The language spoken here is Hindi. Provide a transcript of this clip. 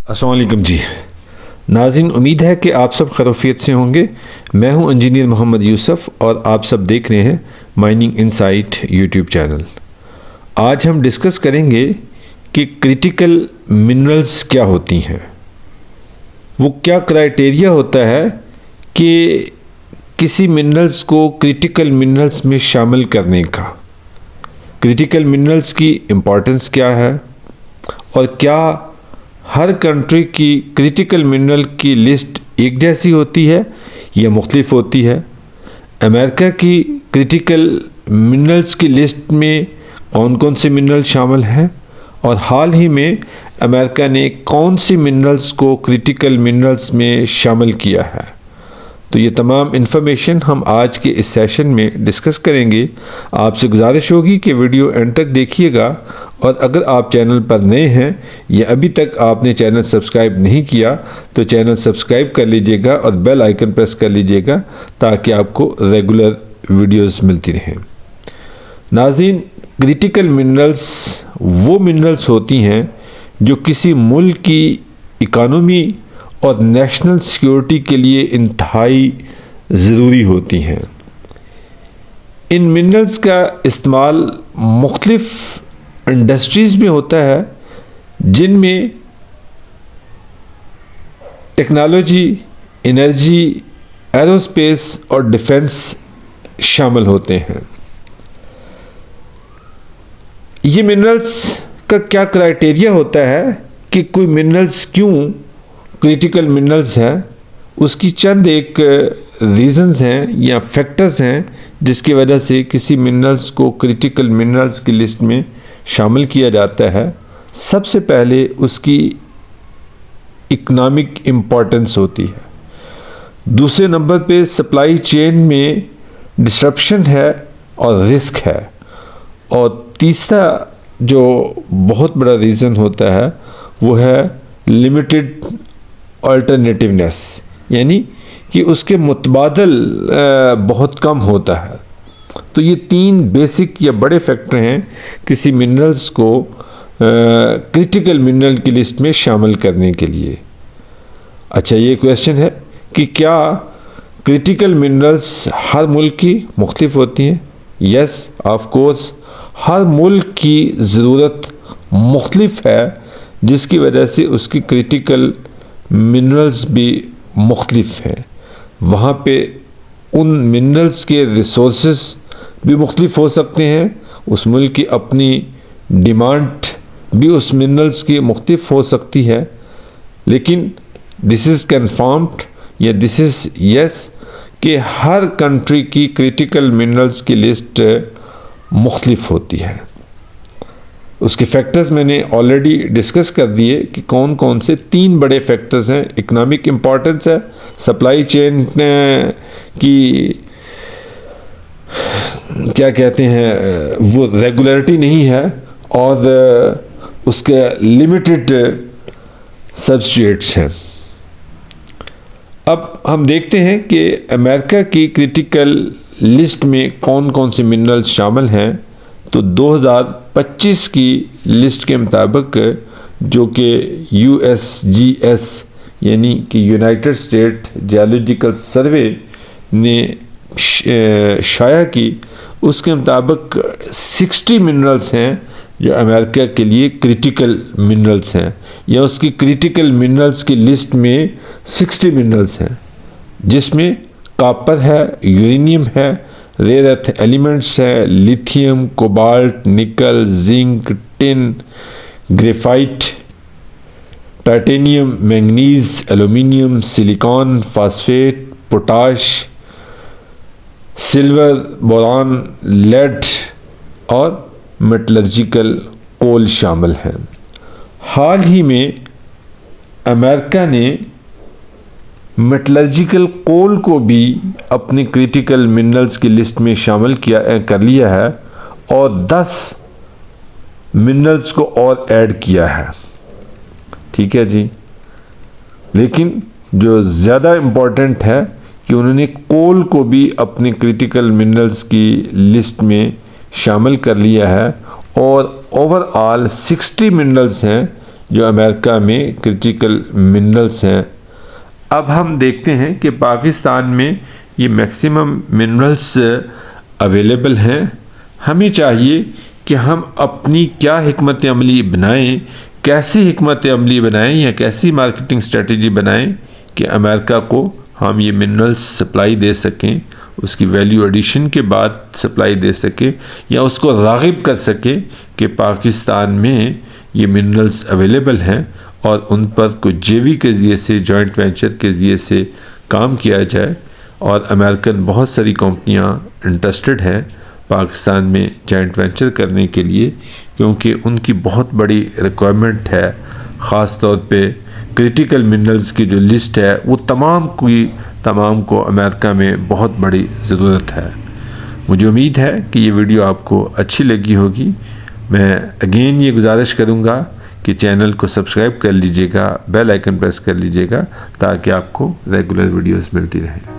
अस्सलाम वालेकुम जी नाज़रीन, उम्मीद है कि आप सब खैरियत से होंगे। मैं हूं इंजीनियर मोहम्मद यूसुफ और आप सब देख रहे हैं माइनिंग इनसाइट यूट्यूब चैनल। आज हम डिस्कस करेंगे कि क्रिटिकल मिनरल्स क्या होती हैं, वो क्या क्राइटेरिया होता है कि किसी मिनरल्स को क्रिटिकल मिनरल्स में शामिल करने का, क्रिटिकल मिनरल्स की इम्पोर्टेंस क्या है और क्या हर कंट्री की क्रिटिकल मिनरल की लिस्ट एक जैसी होती है या मुख्तलिफ होती है। अमेरिका की क्रिटिकल मिनरल्स की लिस्ट में कौन कौन से मिनरल शामिल हैं और हाल ही में अमेरिका ने कौन सी मिनरल्स को क्रिटिकल मिनरल्स में शामिल किया है। तो ये तमाम इन्फॉर्मेशन हम आज के इस सेशन में डिस्कस करेंगे। आपसे गुजारिश होगी कि वीडियो एंड तक देखिएगा और अगर आप चैनल पर नए हैं या अभी तक आपने चैनल सब्सक्राइब नहीं किया तो चैनल सब्सक्राइब कर लीजिएगा और बेल आइकन प्रेस कर लीजिएगा ताकि आपको रेगुलर वीडियोस मिलती रहें। नाज़रीन, क्रिटिकल मिनरल्स वो मिनरल्स होती हैं जो किसी मुल्क की इकानमी और नेशनल सिक्योरिटी के लिए इंतहाई ज़रूरी होती हैं। इन मिनरल्स का इस्तेमाल मुख्तलिफ इंडस्ट्रीज़ में होता है जिनमें टेक्नोलॉजी, एनर्जी, एरोस्पेस और डिफेंस शामिल होते हैं। ये मिनरल्स का क्या क्राइटेरिया होता है कि कोई मिनरल्स क्यों क्रिटिकल मिनरल्स हैं, उसकी चंद एक रीज़न्स हैं या फैक्टर्स हैं जिसकी वजह से किसी मिनरल्स को क्रिटिकल मिनरल्स की लिस्ट में शामिल किया जाता है। सबसे पहले उसकी इकोनॉमिक इम्पोर्टेंस होती है, दूसरे नंबर पे सप्लाई चेन में डिसरप्शन है और रिस्क है, और तीसरा जो बहुत बड़ा रीज़न होता है वो है लिमिटेड अल्टरनेटिवनेस, यानी कि उसके मुतबादल बहुत कम होता है। तो ये तीन बेसिक या बड़े फैक्टर हैं किसी मिनरल्स को क्रिटिकल मिनरल की लिस्ट में शामिल करने के लिए। अच्छा, ये क्वेश्चन है कि क्या क्रिटिकल मिनरल्स हर मुल्क की मुख्तलिफ होती हैं? यस, ऑफ कोर्स, हर मुल्क की ज़रूरत मुख्तलिफ है जिसकी वजह से उसकी क्रिटिकल मिनरल्स भी मुख्तलिफ हैं। वहाँ पे उन मिनरल्स के रिसोर्सेस भी मुख्तलिफ हो सकते हैं, उस मुल्क की अपनी डिमांड भी उस मिनरल्स की मुख्तलिफ हो सकती है, लेकिन दिस इज़ कन्फर्म्ड या दिस इज़ यस कि हर कंट्री की क्रिटिकल मिनरल्स की लिस्ट मुख्तलिफ होती है। उसके फैक्टर्स मैंने ऑलरेडी डिस्कस कर दिए कि कौन कौन से तीन बड़े फैक्टर्स हैं। इकोनॉमिक इम्पोर्टेंस है, सप्लाई चेन की क्या कहते हैं वो रेगुलरिटी नहीं है, और उसके लिमिटेड सब्स्टिट्यूट्स हैं। अब हम देखते हैं कि अमेरिका की क्रिटिकल लिस्ट में कौन कौन से मिनरल्स शामिल हैं। तो 2025 की लिस्ट के मुताबिक, जो कि USGS यानी कि यूनाइटेड स्टेट जियोलॉजिकल सर्वे ने शाया की, उसके मुताबिक 60 मिनरल्स हैं जो अमेरिका के लिए क्रिटिकल मिनरल्स हैं, या उसकी क्रिटिकल मिनरल्स की लिस्ट में 60 मिनरल्स हैं, जिसमें कॉपर है, यूरेनियम है, रेयर अर्थ एलिमेंट्स है, lithium, cobalt, nickel, zinc, tin, graphite, titanium, manganese, aluminium, silicon, phosphate, potash, silver, boron, lead और मेटलर्जिकल कोल शामिल हैं। हाल ही में अमेरिका ने मेटलर्जिकल कोल को भी अपनी क्रिटिकल मिनरल्स की लिस्ट में शामिल कर लिया है और 10 मिनरल्स को और ऐड किया है। ठीक है जी, लेकिन जो ज़्यादा इम्पोर्टेंट है कि उन्होंने कोल को भी अपनी क्रिटिकल मिनरल्स की लिस्ट में शामिल कर लिया है, और ओवरऑल 60 मिनरल्स हैं जो अमेरिका में क्रिटिकल मिनरल्स हैं। अब हम देखते हैं कि पाकिस्तान में ये मैक्सिमम मिनरल्स अवेलेबल हैं। हमें चाहिए कि हम अपनी क्या हिकमत अमली बनाएं, कैसी हिकमत अमली बनाएं या कैसी मार्केटिंग स्ट्रेटजी बनाएं कि अमेरिका को हम ये मिनरल्स सप्लाई दे सकें, उसकी वैल्यू एडिशन के बाद सप्लाई दे सकें या उसको राग़िब कर सकें कि पाकिस्तान में ये मिनरल्स अवेलेबल हैं और उन पर कुछ जेवी के ज़रिए से, जॉइंट वेंचर के ज़रिए से काम किया जाए। और अमेरिकन बहुत सारी कंपनियां इंटरेस्टेड हैं पाकिस्तान में जॉइंट वेंचर करने के लिए, क्योंकि उनकी बहुत बड़ी रिक्वायरमेंट है। ख़ास तौर पे क्रिटिकल मिनरल्स की जो लिस्ट है वो तमाम को अमेरिका में बहुत बड़ी ज़रूरत है। मुझे उम्मीद है कि ये वीडियो आपको अच्छी लगी होगी। मैं अगेन ये गुजारिश करूँगा कि चैनल को सब्सक्राइब कर लीजिएगा, बेल आइकन प्रेस कर लीजिएगा ताकि आपको रेगुलर वीडियोस मिलती रहें।